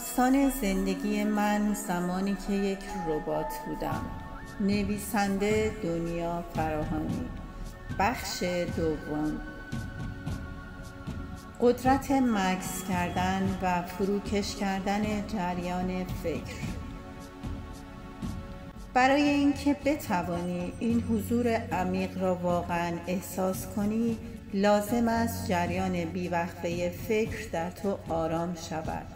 داستان زندگی من زمانی که یک ربات بودم. نویسنده دنیا فراهانی. بخش دوم. قدرت مکث کردن و فروکش کردن جریان فکر. برای اینکه بتوانی این حضور عمیق را واقعا احساس کنی، لازم است جریان بیوقفه فکر در تو آرام شود.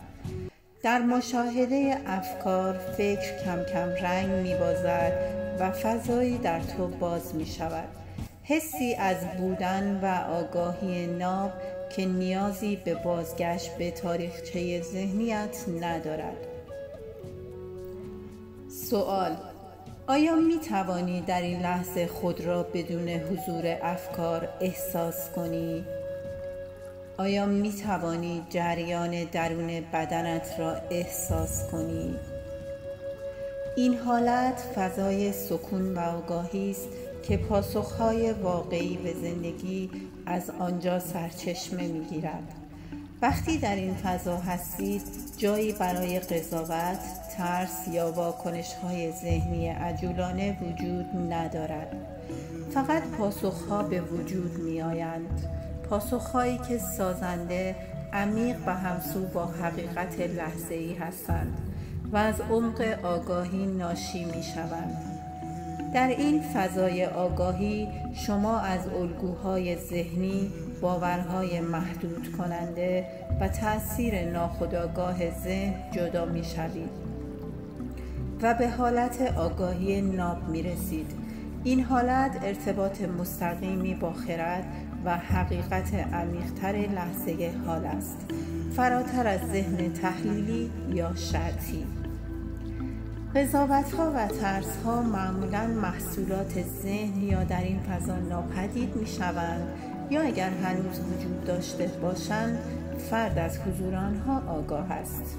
در مشاهده افکار، فکر کم کم رنگ می‌بازد و فضایی در تو باز می‌شود. حسی از بودن و آگاهی ناب که نیازی به بازگشت به تاریخچه ذهنیت ندارد. سوال: آیا می توانی در این لحظه خود را بدون حضور افکار احساس کنی؟ آیا می توانی جریان درون بدنت را احساس کنی؟ این حالت فضای سکون و آگاهی است که پاسخهای واقعی به زندگی از آنجا سرچشمه می گیرد. وقتی در این فضا هستید، جایی برای قضاوت، ترس یا واکنش‌های ذهنی عجولانه وجود ندارد. فقط پاسخها به وجود می‌آیند. پاسخهایی که سازنده، عمیق و همسو با حقیقت لحظه‌ای هستند و از عمق آگاهی ناشی می‌شوند. در این فضای آگاهی شما از الگوهای ذهنی، باورهای محدود کننده و تأثیر ناخودآگاه ذهن جدا می شوید و به حالت آگاهی ناب می رسید. این حالت ارتباط مستقیمی با خرد و حقیقت عمیق‌تر لحظه حال است، فراتر از ذهن تحلیلی یا شرطی. قضاوت‌ها و ترس‌ها معمولاً محصولات ذهن یا در این فضا ناپدید می‌شوند، یا اگر هنوز وجود داشته باشند، فرد از حضور آنها آگاه است.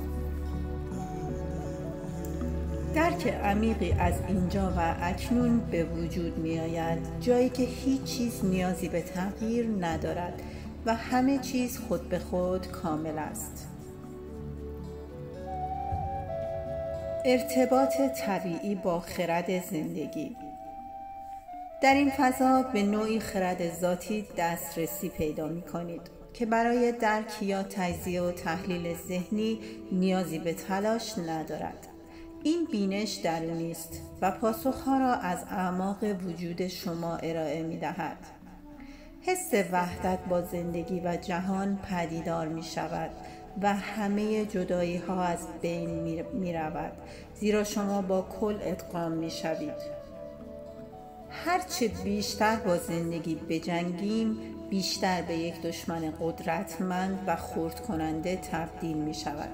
درک عمیقی از اینجا و اکنون به وجود می‌آید، جایی که هیچ چیز نیازی به تغییر ندارد و همه چیز خود به خود کامل است. ارتباط طبیعی با خرد زندگی. در این فضا به نوعی خرد ذاتی دسترسی پیدا می کنید که برای درک یا تجزیه و تحلیل ذهنی نیازی به تلاش ندارد. این بینش درونی است و پاسخها را از اعماق وجود شما ارائه می دهد. حس وحدت با زندگی و جهان پدیدار می شود و همه جدایی ها از بین می رود، زیرا شما با کل ادغام می شوید. هرچه بیشتر با زندگی بجنگیم، بیشتر به یک دشمن قدرتمند و خرد کننده تبدیل می شود.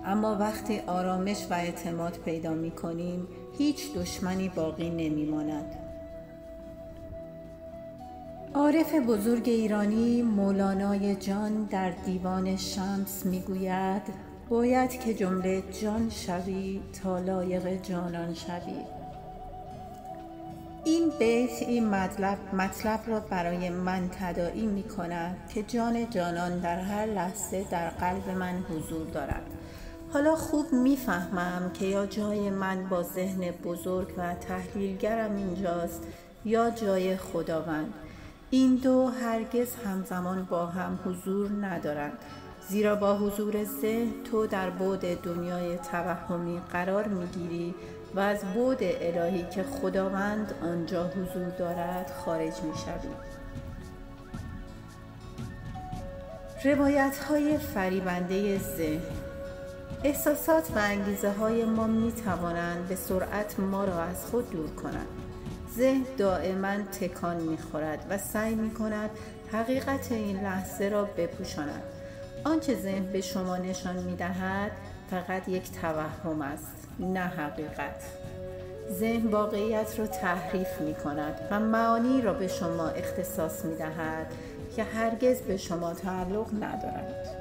اما وقتی آرامش و اعتماد پیدا می کنیم، هیچ دشمنی باقی نمی ماند. عارف بزرگ ایرانی مولانای جان در دیوان شمس میگوید: باید که جمله جان شوی تا لایق جانان شوی. این بیت این مطلب را برای من تداعی می کند که جان جانان در هر لحظه در قلب من حضور دارد. حالا خوب میفهمم که یا جای من با ذهن بزرگ و تحلیلگرم اینجاست یا جای خداوند. این دو هرگز همزمان با هم حضور ندارند، زیرا با حضور ذهن تو در بعد دنیای توهمی قرار میگیری و از بعد الهی که خداوند آنجا حضور دارد خارج میشوی. روایت‌های فریبنده ذهن. احساسات و انگیزه های ما می توانند به سرعت ما را از خود دور کنند. ذهن دائما تکان می خورد و سعی می کند حقیقت این لحظه را بپوشاند. آنچه ذهن به شما نشان می دهد فقط یک توهم است، نه حقیقت. ذهن واقعیت را تحریف می کند و معانی را به شما اختصاص می دهد که هرگز به شما تعلق ندارد.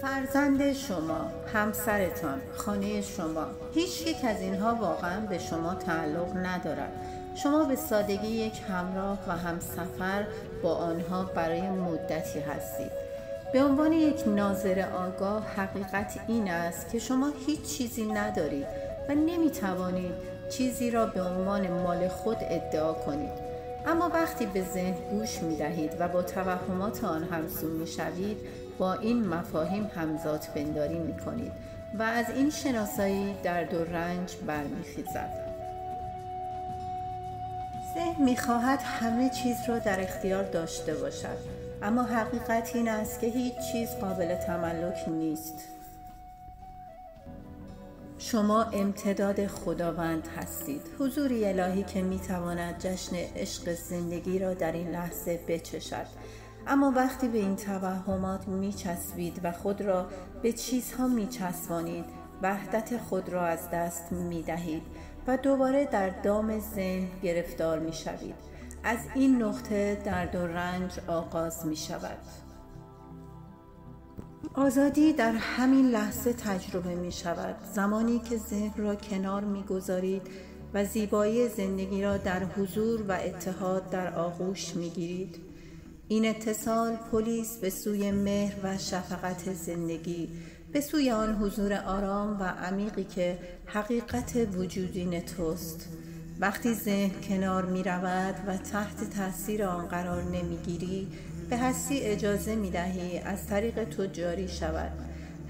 فرزند شما، همسرتان، خانه شما، هیچ یک از اینها واقعا به شما تعلق ندارد. شما به سادگی یک همراه و همسفر با آنها برای مدتی هستید. به عنوان یک ناظر آگاه، حقیقت این است که شما هیچ چیزی ندارید و نمیتوانید چیزی را به عنوان مال خود ادعا کنید. اما وقتی به ذهن گوش می‌دهید و با توهمات آن همسو می‌شوید، با این مفاهیم همزاد پنداری می‌کنید و از این شناسایی درد و رنج برمی‌خیزد. ذهن می‌خواهد همه چیز را در اختیار داشته باشد، اما حقیقت این است که هیچ چیز قابل تملک نیست. شما امتداد خداوند هستید، حضوری الهی که میتواند جشن عشق زندگی را در این لحظه بچشد. اما وقتی به این توهمات میچسبید و خود را به چیزها میچسبانید، وحدت خود را از دست میدهید و دوباره در دام ذهن گرفتار میشوید. از این نقطه درد و رنج آغاز میشود. آزادی در همین لحظه تجربه می شود، زمانی که ذهن را کنار می گذارید و زیبایی زندگی را در حضور و اتحاد در آغوش می گیرید. این اتصال پلیس به سوی مهر و شفقت زندگی، به سوی آن حضور آرام و عمیقی که حقیقت وجودین توست. وقتی ذهن کنار می رود و تحت تاثیر آن قرار نمی گیری، به هستی اجازه می دهی از طریق تو جاری شود.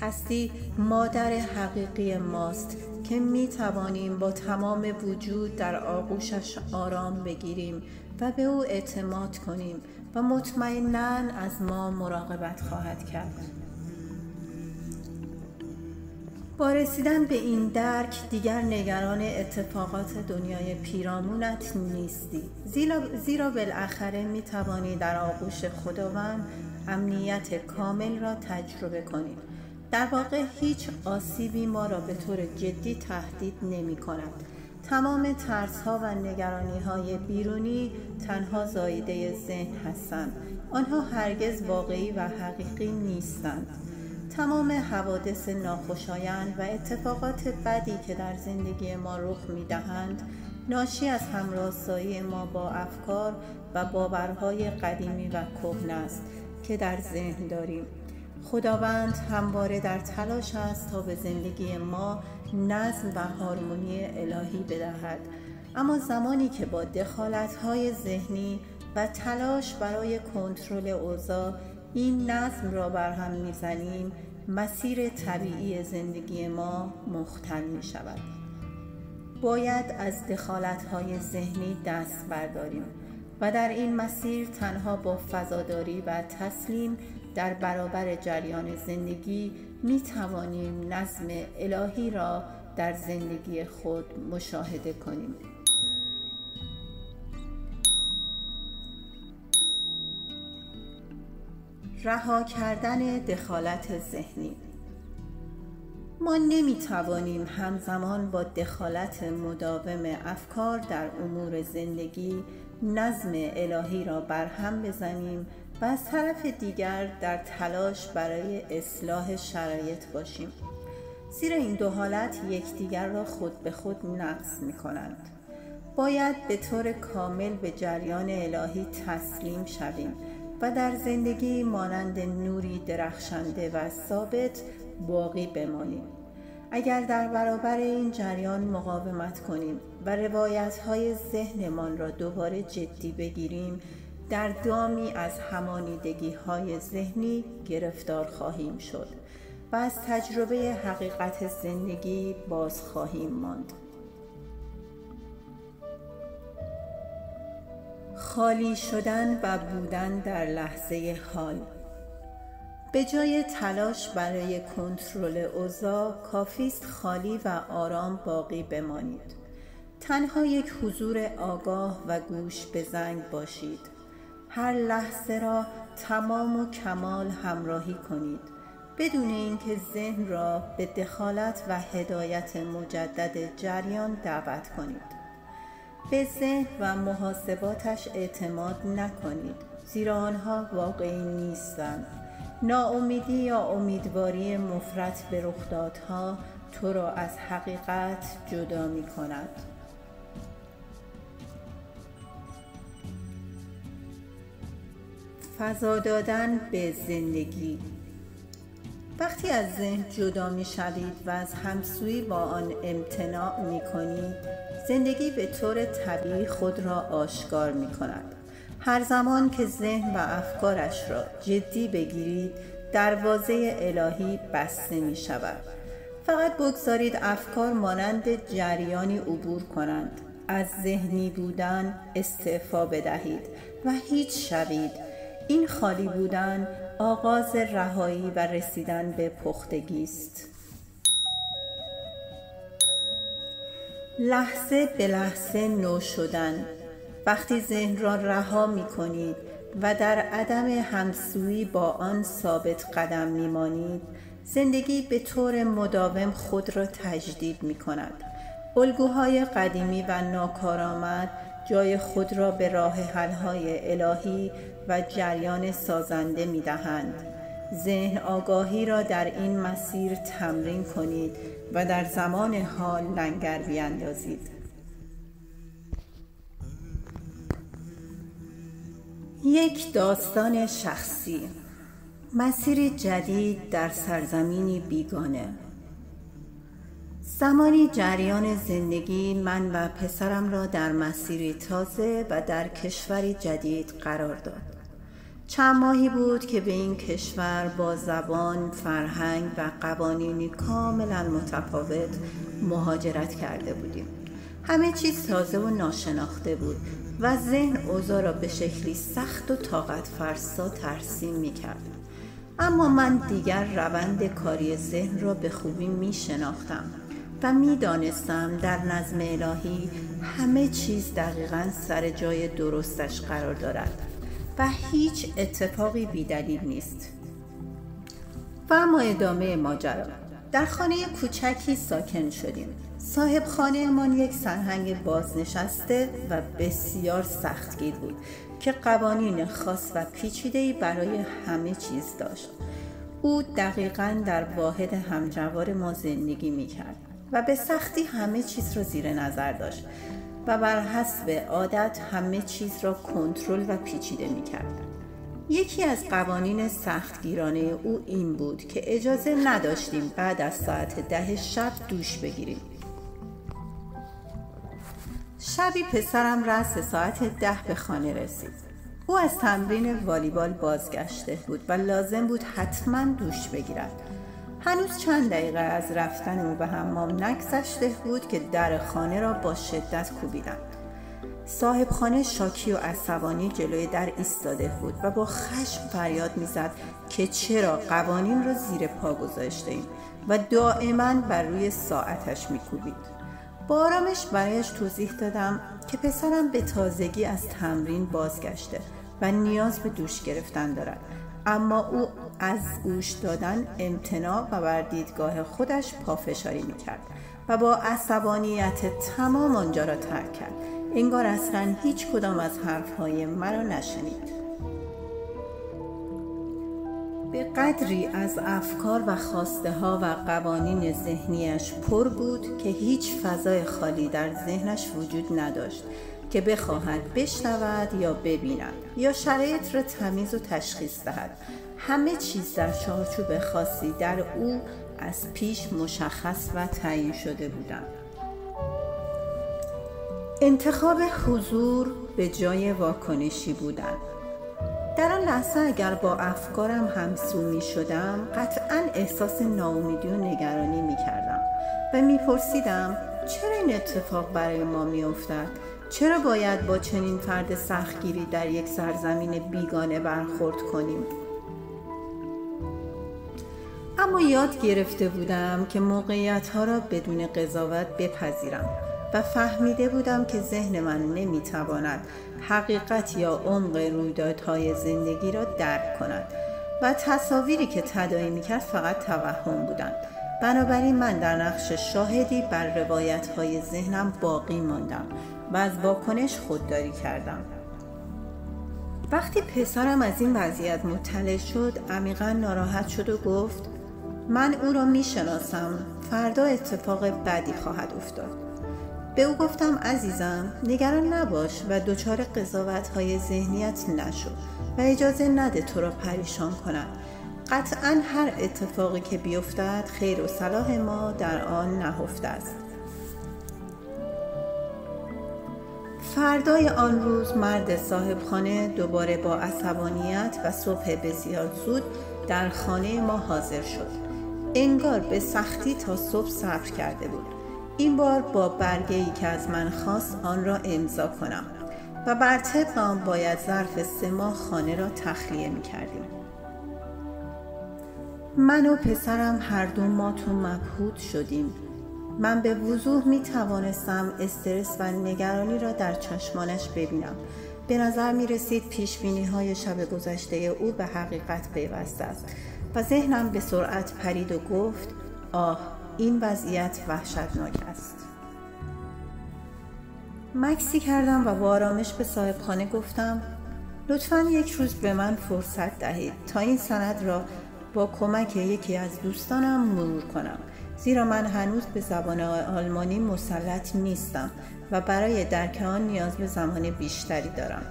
هستی مادر حقیقی ماست که می توانیم با تمام وجود در آغوشش آرام بگیریم و به او اعتماد کنیم و مطمئناً از ما مراقبت خواهد کرد. با رسیدن به این درک دیگر نگران اتفاقات دنیای پیرامونت نیستی، زیرا بالاخره می توانی در آغوش خداوند امنیت کامل را تجربه کنی. در واقع هیچ آسیبی ما را به طور جدی تهدید نمی کند. تمام ترس‌ها و نگرانی‌های بیرونی تنها زاییده ذهن هستند. آنها هرگز واقعی و حقیقی نیستند. تمام حوادث ناخوشایند و اتفاقات بدی که در زندگی ما رخ می‌دهند، ناشی از همراستایی ما با افکار و باورهای قدیمی و کهنه است که در ذهن داریم. خداوند همواره در تلاش است تا به زندگی ما نظم و هارمونی الهی بدهد، اما زمانی که با دخالت‌های ذهنی و تلاش برای کنترل اوضاع این نظم را برهم می‌زنیم، مسیر طبیعی زندگی ما مختل می‌شود. باید از دخالت‌های ذهنی دست برداریم و در این مسیر تنها با فضاداری و تسلیم در برابر جریان زندگی می‌توانیم نظم الهی را در زندگی خود مشاهده کنیم. رها کردن دخالت ذهنی. ما نمی‌توانیم همزمان با دخالت مداوم افکار در امور زندگی نظم الهی را برهم بزنیم و از طرف دیگر در تلاش برای اصلاح شرایط باشیم، زیرا این دو حالت یکدیگر را خود به خود نقض می‌کنند. باید به طور کامل به جریان الهی تسلیم شویم و در زندگی مانند نوری درخشنده و ثابت باقی بمانیم. اگر در برابر این جریان مقاومت کنیم و روایت‌های ذهنمان را دوباره جدی بگیریم، در دامی از همانیدگی‌های ذهنی گرفتار خواهیم شد و از تجربه حقیقت زندگی باز خواهیم ماند. خالی شدن و بودن در لحظه حال. به جای تلاش برای کنترل اوضاع، کافی است خالی و آرام باقی بمانید. تنها یک حضور آگاه و گوش به زنگ باشید. هر لحظه را تمام و کمال همراهی کنید، بدون اینکه ذهن را به دخالت و هدایت مجدد جریان دعوت کنید. به ذهن و محاسباتش اعتماد نکنید، زیرا آنها واقعی نیستند. ناامیدی یا امیدواری مفرط به رخدادها تو را از حقیقت جدا می کند. فضا دادن به زندگی. وقتی از ذهن جدا می شوید و از همسویی با آن امتناع می کنید، زندگی به طور طبیعی خود را آشکار می کند. هر زمان که ذهن و افکارش را جدی بگیرید، دروازه الهی بسته می شود. فقط بگذارید افکار مانند جریانی عبور کنند. از ذهنی بودن استعفا بدهید و هیچ شوید. این خالی بودن آغاز رهایی و رسیدن به پختگی است. لحظه به لحظه نو شدن. وقتی ذهن را رها می کنید و در عدم همسویی با آن ثابت قدم می مانید، زندگی به طور مداوم خود را تجدید می کند. الگوهای قدیمی و ناکارآمد جای خود را به راه حل‌های الهی و جریان سازنده می دهند. ذهن آگاهی را در این مسیر تمرین کنید و در زمان حال لنگر بیندازید. یک داستان شخصی. مسیری جدید در سرزمینی بیگانه. زمانی جریان زندگی من و پسرم را در مسیری تازه و در کشوری جدید قرار داد. چند ماهی بود که به این کشور با زبان، فرهنگ و قوانینی کاملا متفاوت مهاجرت کرده بودیم. همه چیز تازه و ناشناخته بود و ذهن اوضاع را به شکلی سخت و طاقت فرسا ترسیم می کرد. اما من دیگر روند کاری ذهن را به خوبی می شناختم و می دانستم در نظم الهی همه چیز دقیقاً سر جای درستش قرار دارد و هیچ اتفاقی بی‌دلیل نیست. و اما ادامه ماجرا. در خانه کوچکی ساکن شدیم. صاحب خانه‌مان یک سرهنگ بازنشسته و بسیار سختگیر بود که قوانین خاص و پیچیده‌ای برای همه چیز داشت. او دقیقاً در واحد همجوار ما زندگی می‌کرد و به سختی همه چیز را زیر نظر داشت و بر حسب عادت همه چیز را کنترل و پیچیده می‌کرد. یکی از قوانین سختگیرانه او این بود که اجازه نداشتیم بعد از ساعت 10 شب دوش بگیریم. شبی پسرم رأس ساعت 10 به خانه رسید. او از تمرین والیبال بازگشته بود و لازم بود حتما دوش بگیرد. هنوز چند دقیقه از رفتن او به حمام نگذشته بود که در خانه را با شدت کوبیدند. صاحب خانه شاکی و عصبانی جلوی در ایستاده بود و با خشم فریاد می‌زد که چرا قوانین را زیر پا گذاشته‌ایم و دائما بر روی ساعتش می‌کوبید. با آرامش برایش توضیح دادم که پسرم به تازگی از تمرین بازگشته و نیاز به دوش گرفتن دارد، اما او از گوش دادن امتناع و بر دیدگاه خودش پافشاری می‌کرد و با عصبانیت تمام آنجا را ترک کرد، انگار اصلاً هیچ کدام از حرفهای مرا نشنید. به قدری از افکار و خواسته ها و قوانین ذهنیش پر بود که هیچ فضای خالی در ذهنش وجود نداشت که بخواهد بشنود یا ببیند یا شرایط را تمیز و تشخیص دهد. همه چیز در چارچوب خاصی در او از پیش مشخص و تعیین شده بودند. انتخاب حضور به جای واکنشی بودن. در آن لحظه اگر با افکارم همسو می شدم، قطعاً احساس ناامیدی و نگرانی می کردم و می پرسیدم چرا این اتفاق برای ما می افتد؟ چرا باید با چنین فرد سختگیری در یک سرزمین بیگانه برخورد کنیم؟ اما یاد گرفته بودم که موقعیت‌ها را بدون قضاوت بپذیرم و فهمیده بودم که ذهن من نمیتواند حقیقت یا عمق رویدادهای زندگی را درک کند و تصاویری که تداعی میکرد فقط توهم بودند. بنابراین من در نقش شاهدی بر روایتهای ذهنم باقی ماندم و از واکنش خودداری کردم. وقتی پسرم از این وضعیت مطلع شد، عمیقاً ناراحت شد و گفت من او را میشناسم، فردا اتفاق بدی خواهد افتاد. به او گفتم عزیزم نگران نباش و دچار قضاوت‌های ذهنیت نشو و اجازه نده تو را پریشان کنند. قطعاً هر اتفاقی که بیفتد خیر و صلاح ما در آن نهفته است. فردای آن روز مرد صاحب خانه دوباره با عصبانیت و صبح بسیار زود در خانه ما حاضر شد. انگار به سختی تا صبح صبر کرده بود. این بار با برگه‌ای که از من خواست آن را امضا کنم و بر طبق آن باید ظرف 3 ماه خانه را تخلیه می کردیم. من و پسرم هر دو مات و مبهوت شدیم. من به وضوح می توانستم استرس و نگرانی را در چشمانش ببینم. به نظر می رسید پیشبینی‌های شب گذشته او به حقیقت پیوسته است و ذهنم به سرعت پرید و گفت آه، این وضعیت وحشتناک است. مکسی کردم و با آرامش به صاحب خانه گفتم لطفاً یک روز به من فرصت دهید تا این سند را با کمک یکی از دوستانم مرور کنم، زیرا من هنوز به زبان آلمانی مسلط نیستم و برای درک آن نیاز به زمان بیشتری دارم.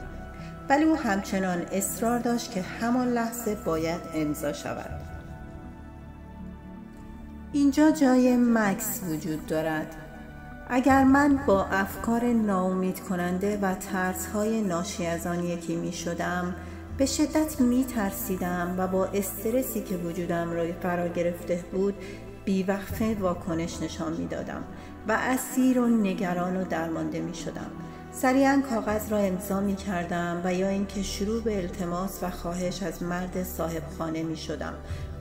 ولی او همچنان اصرار داشت که همان لحظه باید امضا شود. اینجا جای مکس وجود دارد. اگر من با افکار ناامید کننده و ترس‌های ناشی از آن یکی می شدم، به شدت می ترسیدم و با استرسی که وجودم را فرا گرفته بود بی‌وقفه واکنش نشان می دادم و اسیر و نگران و درمانده می شدم. سریعا کاغذ را امضا می کردم و یا اینکه شروع به التماس و خواهش از مرد صاحب خانه می شدم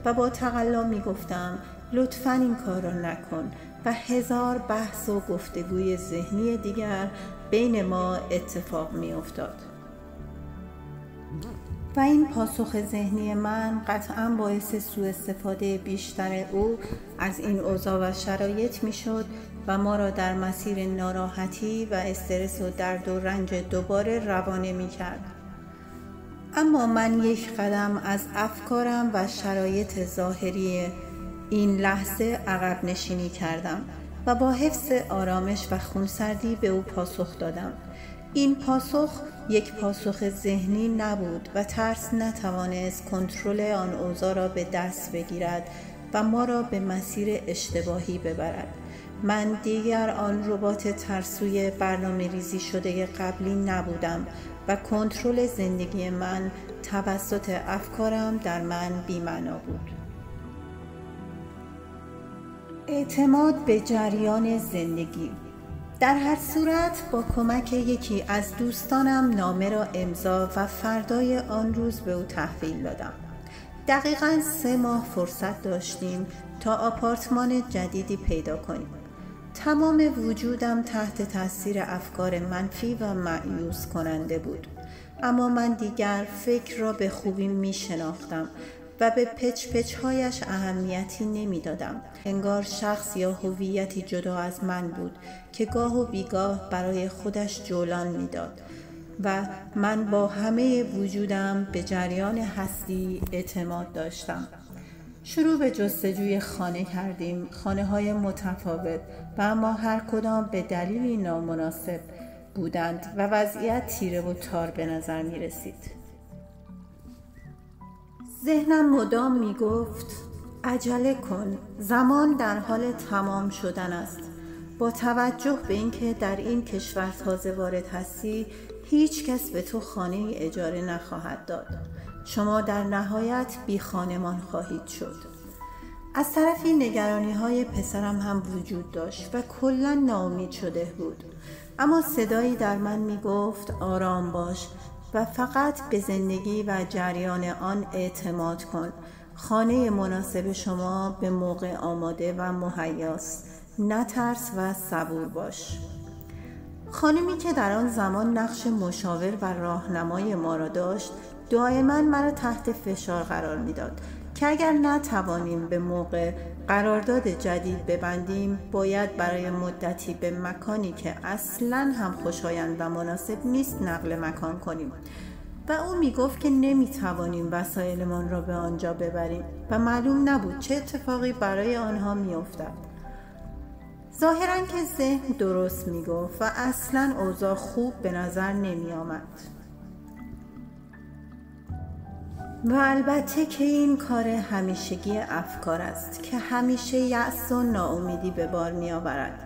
و با تقلا می گفتم لطفاً این کار را نکن و هزار بحث و گفتگوی ذهنی دیگر بین ما اتفاق می افتاد. و این پاسخ ذهنی من قطعاً باعث سوء استفاده بیشتر او از این اوضاع و شرایط می شد و ما را در مسیر ناراحتی و استرس و درد و رنج دوباره روانه می کرد. اما من یک قدم از افکارم و شرایط ظاهری این لحظه عقب نشینی کردم و با حفظ آرامش و خونسردی به او پاسخ دادم. این پاسخ یک پاسخ ذهنی نبود و ترس نتوانست کنترل آن اوضاع را به دست بگیرد و ما را به مسیر اشتباهی ببرد. من دیگر آن ربات ترسوی برنامه ریزی شده قبلی نبودم و کنترل زندگی من توسط افکارم در من بی‌معنا بود. اعتماد به جریان زندگی. در هر صورت با کمک یکی از دوستانم نامه را امضا و فردای آن روز به او تحویل دادم. دقیقاً 3 ماه فرصت داشتیم تا آپارتمان جدیدی پیدا کنیم. تمام وجودم تحت تاثیر افکار منفی و مایوس کننده بود، اما من دیگر فکر را به خوبی می شناختم و به پچ‌پچ‌هایش اهمیتی نمی‌دادم. انگار شخص یا هویتی جدا از من بود که گاه و بیگاه برای خودش جولان می‌داد و من با همه وجودم به جریان هستی اعتماد داشتم. شروع به جستجوی خانه کردیم، خانه‌های متفاوت و اما هر کدام به دلیلی نامناسب بودند و وضعیت تیره و تار به نظر می رسید. ذهنم مدام می گفت عجله کن، زمان در حال تمام شدن است. با توجه به اینکه در این کشور تازه وارد هستی، هیچ کس به تو خانه اجاره نخواهد داد. شما در نهایت بی خانمان خواهید شد. از طرفی نگرانی های پسرم هم وجود داشت و کلاً ناامید شده بود، اما صدایی در من می گفت آرام باش و فقط به زندگی و جریان آن اعتماد کن. خانه مناسب شما به موقع آماده و مهیاست. نترس و صبور باش. خانمی که در آن زمان نقش مشاور و راهنمای ما را داشت، دائما مرا تحت فشار قرار میداد که اگر نتوانیم به موقع قرارداد جدید ببندیم، باید برای مدتی به مکانی که اصلاً هم خوشایند و مناسب نیست نقل مکان کنیم و او میگفت که نمیتوانیم وسایلمان را به آنجا ببریم و معلوم نبود چه اتفاقی برای آنها میافتد. ظاهراً که ذهن درست میگفت و اصلاً اوضاع خوب به نظر نمی آمد. و البته که این کار همیشگی افکار است که همیشه یأس و ناامیدی به بار می آورد.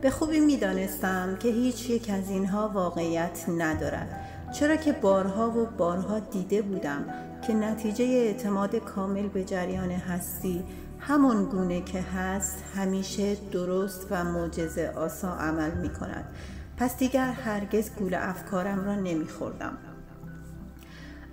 به خوبی می دانستم که هیچ یک از اینها واقعیت ندارد، چرا که بارها و بارها دیده بودم که نتیجه اعتماد کامل به جریان هستی همان گونه که هست همیشه درست و معجزه آسا عمل می کند. پس دیگر هرگز گول افکارم را نمی خوردم.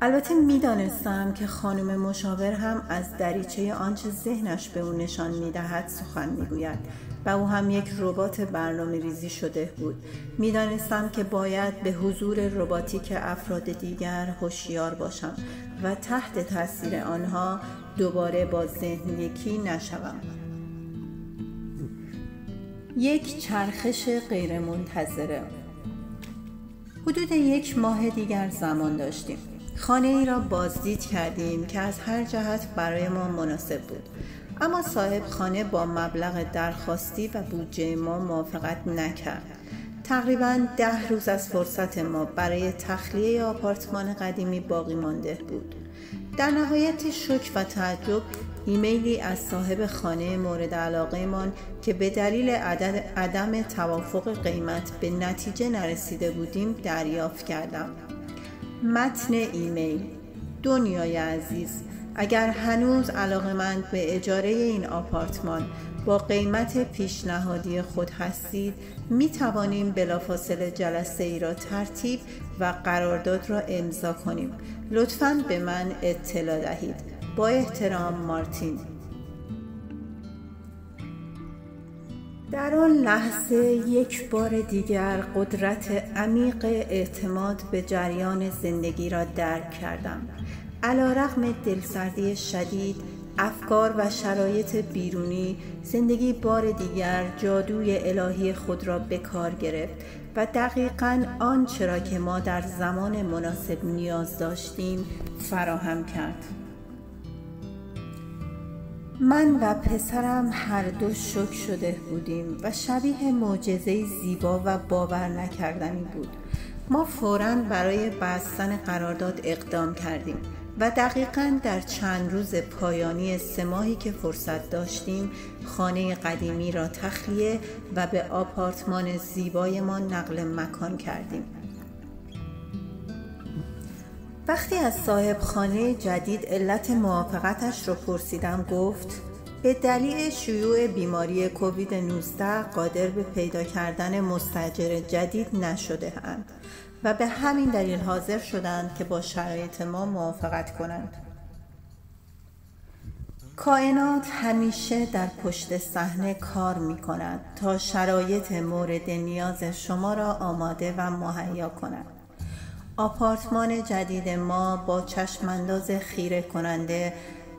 البته می دانستم که خانم مشاور هم از دریچه آنچه ذهنش به او نشان می دهد سخن می گوید و او هم یک ربات برنامه ریزی شده بود. می دانستم که باید به حضور رباتیک افراد دیگر هوشیار باشم و تحت تاثیر آنها دوباره با ذهن یکی نشوم. یک چرخش غیرمنتظره. حدود 1 ماه دیگر زمان داشتیم. خانه ای را بازدید کردیم که از هر جهت برای ما مناسب بود، اما صاحب خانه با مبلغ درخواستی و بودجه ما موافقت نکرد. تقریباً 10 روز از فرصت ما برای تخلیه آپارتمان قدیمی باقی مانده بود. در نهایت شوک و تعجب ایمیلی از صاحب خانه مورد علاقه مان که به دلیل عدم توافق قیمت به نتیجه نرسیده بودیم دریافت کردم. متن ایمیل: دنیای عزیز، اگر هنوز علاقه‌مند به اجاره این آپارتمان با قیمت پیشنهادی خود هستید، می توانیم بلافاصله جلسه ای را ترتیب و قرارداد را امضا کنیم. لطفاً به من اطلاع دهید. با احترام، مارتین. در آن لحظه یک بار دیگر قدرت عمیق اعتماد به جریان زندگی را درک کردم. علی‌رغم دلسردی شدید، افکار و شرایط بیرونی، زندگی بار دیگر جادوی الهی خود را به کار گرفت و دقیقاً آنچه را که ما در زمان مناسب نیاز داشتیم فراهم کرد. من و پسرم هر دو شوک شده بودیم و شبیه معجزه‌ای زیبا و باور نکردنی بود. ما فوراً برای بستن قرارداد اقدام کردیم و دقیقاً در چند روز پایانی 3 ماهی که فرصت داشتیم خانه قدیمی را تخلیه و به آپارتمان زیبایمان نقل مکان کردیم. وقتی از صاحب خانه جدید علت موافقتش را پرسیدم گفت به دلیل شیوع بیماری کووید 19 قادر به پیدا کردن مستاجر جدید نشده اند و به همین دلیل حاضر شدند که با شرایط ما موافقت کنند. کائنات همیشه در پشت صحنه کار می کند تا شرایط مورد نیاز شما را آماده و مهیا کند. آپارتمان جدید ما با چشمانداز خیره کننده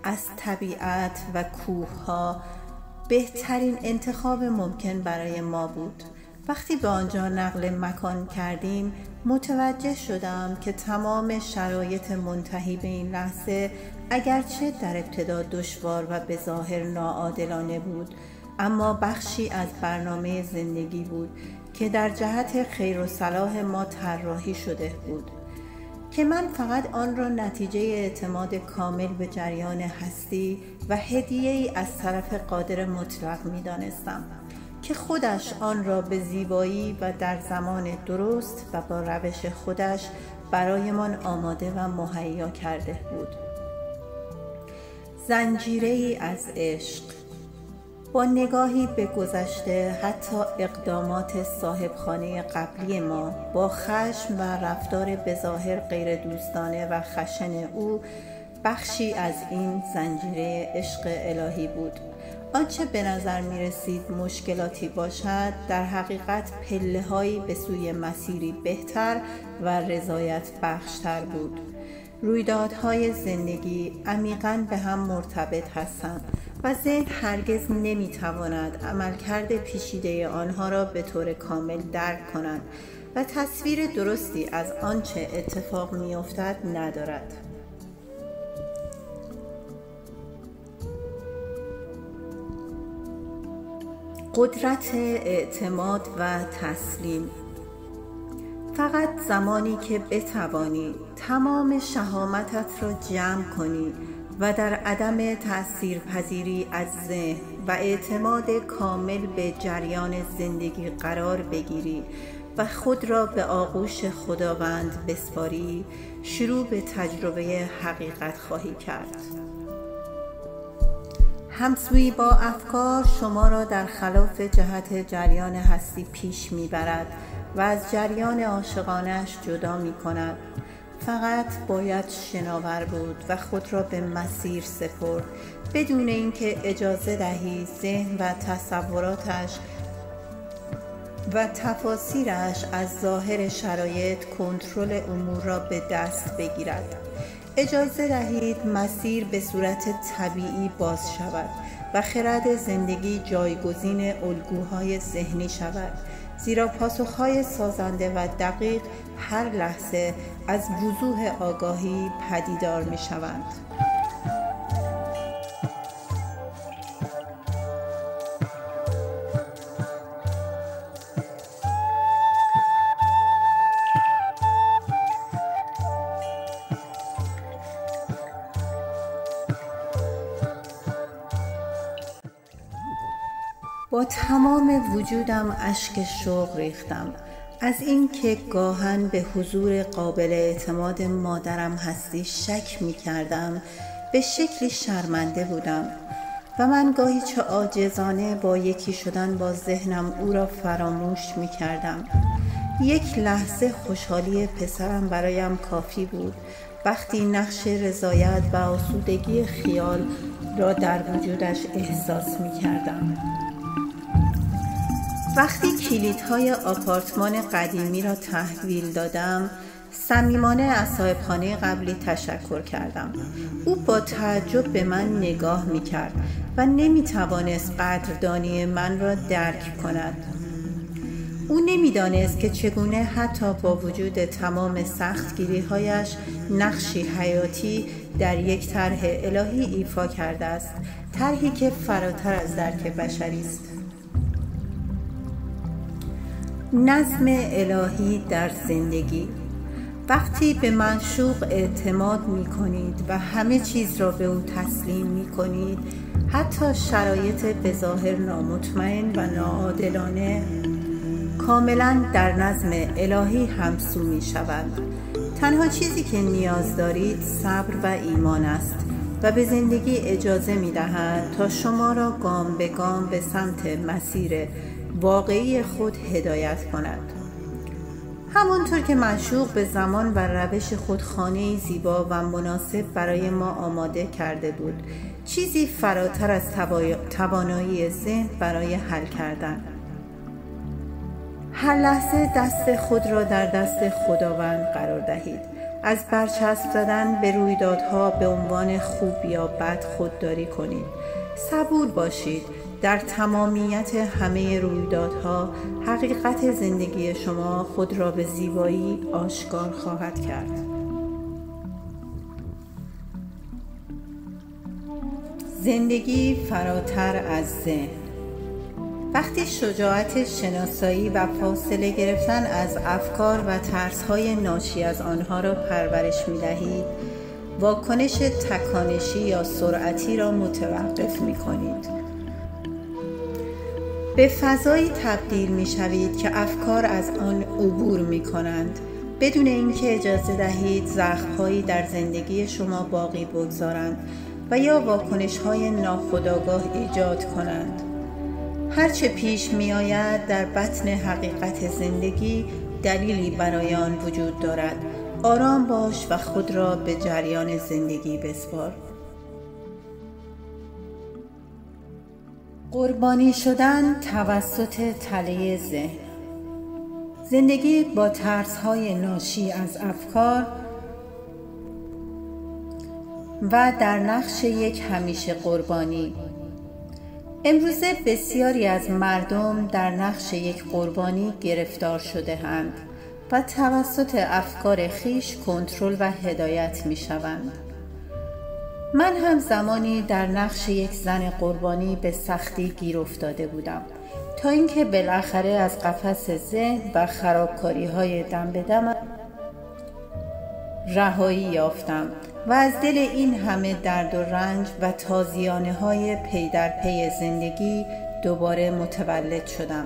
از طبیعت و کوه‌ها بهترین انتخاب ممکن برای ما بود. وقتی به آنجا نقل مکان کردیم متوجه شدم که تمام شرایط منتهی به این لحظه اگرچه در ابتدا دشوار و به ظاهر ناعادلانه بود، اما بخشی از برنامه زندگی بود که در جهت خیر و صلاح ما طراحی شده بود که من فقط آن را نتیجه اعتماد کامل به جریان هستی و هدیه‌ای از طرف قادر مطلق می دانستم که خودش آن را به زیبایی و در زمان درست و با روش خودش برایمان آماده و مهیا کرده بود. زنجیره‌ای از عشق. با نگاهی به گذشته، حتی اقدامات صاحبخانه قبلی ما با خشم و رفتار بظاهر غیر دوستانه و خشن او بخشی از این زنجیره عشق الهی بود. آنچه به نظر می رسید مشکلاتی باشد در حقیقت پله‌هایی به سوی مسیری بهتر و رضایت بخشتر بود. رویدادهای زندگی عمیقاً به هم مرتبط هستند و ذهن هرگز نمی‌تواند عملکرد پیچیده آنها را به طور کامل درک کند و تصویر درستی از آنچه اتفاق می‌افتد ندارد. قدرت اعتماد و تسلیم. فقط زمانی که بتوانی تمام شهامتت را جمع کنی و در عدم تأثیرپذیری از ذهن و اعتماد کامل به جریان زندگی قرار بگیری و خود را به آغوش خداوند بسپاری، شروع به تجربه حقیقت خواهی کرد. همسویی با افکار شما را در خلاف جهت جریان هستی پیش میبرد و از جریان عاشقانه‌اش جدا می کند. فقط باید شناور بود و خود را به مسیر سپرد، بدون اینکه اجازه دهی ذهن و تصوراتش و تفاسیرش از ظاهر شرایط کنترل امور را به دست بگیرد. اجازه دهید مسیر به صورت طبیعی باز شود و خرد زندگی جایگزین الگوهای ذهنی شود، زیرا پاسخهای سازنده و دقیق هر لحظه از وضوح آگاهی پدیدار می شوند. با تمام وجودم اشک شوق ریختم از اینکه گاهن به حضور قابل اعتماد مادرم هستی شک می کردم. به شکلی شرمنده بودم و من گاهی چه عاجزانه با یکی شدن با ذهنم او را فراموش می کردم. یک لحظه خوشحالی پسرم برایم کافی بود وقتی نقش رضایت و آسودگی خیال را در وجودش احساس می کردم. وقتی کلیدهای آپارتمان قدیمی را تحویل دادم، صمیمانه از صاحبخانه قبلی تشکر کردم. او با تعجب به من نگاه می‌کرد و نمی‌توانست قدردانی من را درک کند. او نمی‌دانست که چگونه حتی با وجود تمام سختگیری‌هایش نقشی حیاتی در یک طرح الهی ایفا کرده است، طرحی که فراتر از درک بشری است. نظم الهی در زندگی. وقتی به معشوق اعتماد می کنید و همه چیز را به او تسلیم می کنید، حتی شرایط به ظاهر نامطمئن و ناعادلانه کاملا در نظم الهی همسو می شوند. تنها چیزی که نیاز دارید صبر و ایمان است و به زندگی اجازه می دهد تا شما را گام به گام به سمت مسیر واقعی خود هدایت کند. همانطور که معشوق به زمان و روش خود خانه‌ای زیبا و مناسب برای ما آماده کرده بود، چیزی فراتر از توانایی ذهن برای حل کردن. هر لحظه دست خود را در دست خداوند قرار دهید. از برچسب زدن به رویدادها به عنوان خوب یا بد خودداری کنید. صبور باشید. در تمامیت همه رویدادها حقیقت زندگی شما خود را به زیبایی آشکار خواهد کرد. زندگی فراتر از ذهن. وقتی شجاعت شناسایی و فاصله گرفتن از افکار و ترس‌های ناشی از آنها را پرورش می‌دهید، واکنش تکانشی یا سرعتی را متوقف می‌کنید. به فضایی تبدیل می‌شوید که افکار از آن عبور می‌کنند، بدون اینکه اجازه دهید زخم‌هایی در زندگی شما باقی بگذارند و یا واکنش‌های ناخودآگاه ایجاد کنند. هرچه پیش می‌آید در بطن حقیقت زندگی دلیلی برای آن وجود دارد. آرام باش و خود را به جریان زندگی بسپار. قربانی شدن توسط تله ذهن. زندگی با ترس‌های ناشی از افکار و در نقش یک همیشه قربانی. امروزه بسیاری از مردم در نقش یک قربانی گرفتار شده‌اند و توسط افکار خویش کنترل و هدایت می‌شوند. من هم زمانی در نقش یک زن قربانی به سختی گیر افتاده بودم. تا اینکه بالاخره از قفس ذهن و خرابکاری‌های دم به دم رهایی یافتم و از دل این همه درد و رنج و تازیانه‌های پی در پی زندگی دوباره متولد شدم.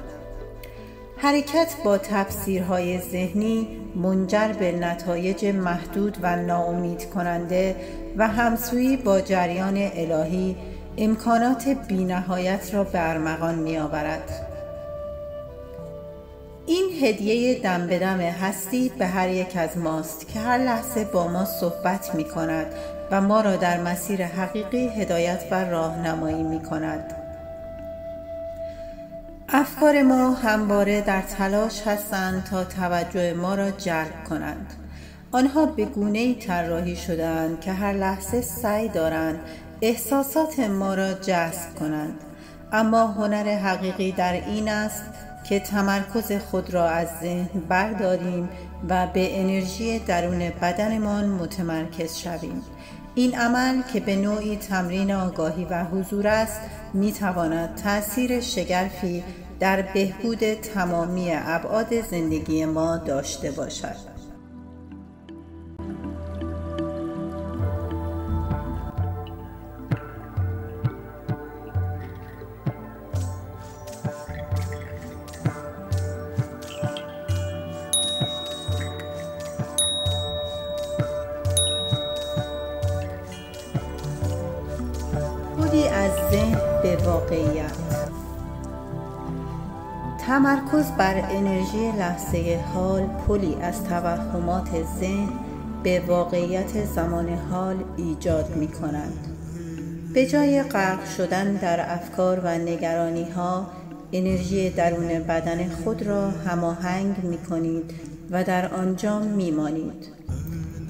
حرکت با تفسیرهای ذهنی منجر به نتایج محدود و ناامید کننده و همسویی با جریان الهی امکانات بی‌نهایت را به ارمغان می‌آورد. این هدیه دم به دم هستی به هر یک از ماست که هر لحظه با ما صحبت می‌کند و ما را در مسیر حقیقی هدایت و راهنمایی می‌کند. افکار ما همواره در تلاش هستند تا توجه ما را جلب کنند. آنها به گونه‌ای طراحی شده‌اند که هر لحظه سعی دارند احساسات ما را جذب کنند، اما هنر حقیقی در این است که تمرکز خود را از ذهن برداریم و به انرژی درون بدنمان متمرکز شویم. این عمل که به نوعی تمرین آگاهی و حضور است می‌تواند تأثیر شگرفی در بهبود تمامی ابعاد زندگی ما داشته باشد. بودی از ذهن به واقعیت. تمرکز بر انرژی لحظه حال پلی از توهمات ذهن به واقعیت زمان حال ایجاد می کند. به جای غرق شدن در افکار و نگرانی ها، انرژی درون بدن خود را هماهنگ می کنید و در آنجا می مانید.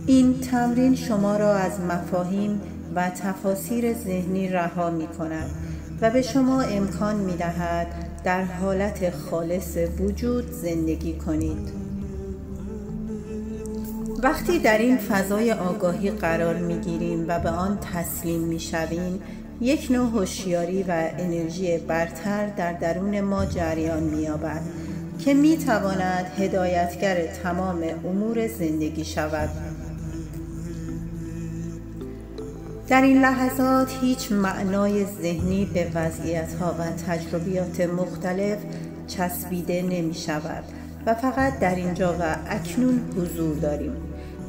این تمرین شما را از مفاهیم و تفاسیر ذهنی رها می کند و به شما امکان می دهد در حالت خالص وجود زندگی کنید. وقتی در این فضای آگاهی قرار می گیریم و به آن تسلیم می شویم، یک نوع هوشیاری و انرژی برتر در درون ما جریان می یابد که می تواند هدایتگر تمام امور زندگی شود. در این لحظات هیچ معنای ذهنی به وضعیت‌ها و تجربیات مختلف چسبیده نمی شود و فقط در اینجا و اکنون حضور داریم.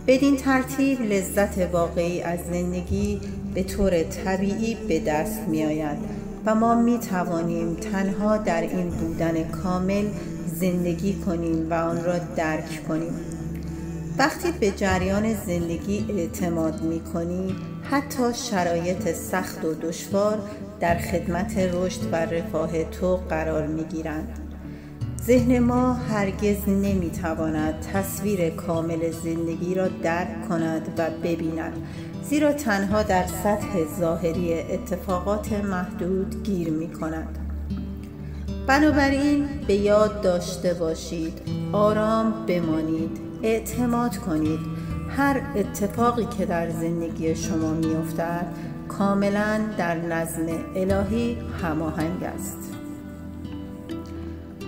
بدین ترتیب لذت واقعی از زندگی به طور طبیعی به دست می آید و ما می توانیم تنها در این بودن کامل زندگی کنیم و آن را درک کنیم. وقتی به جریان زندگی اعتماد می کنی، حتی شرایط سخت و دشوار در خدمت رشد و رفاه تو قرار می گیرند. ذهن ما هرگز نمی تواند تصویر کامل زندگی را درک کند و ببیند، زیرا تنها در سطح ظاهری اتفاقات محدود گیر می کند. بنابراین به یاد داشته باشید، آرام بمانید، اعتماد کنید. هر اتفاقی که در زندگی شما می افتد کاملا در نظم الهی هماهنگ است.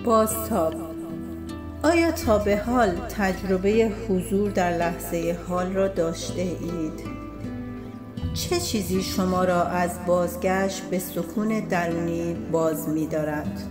بازتاب. آیا تا به حال تجربه حضور در لحظه حال را داشته اید؟ چه چیزی شما را از بازگشت به سکون درونی باز می دارد؟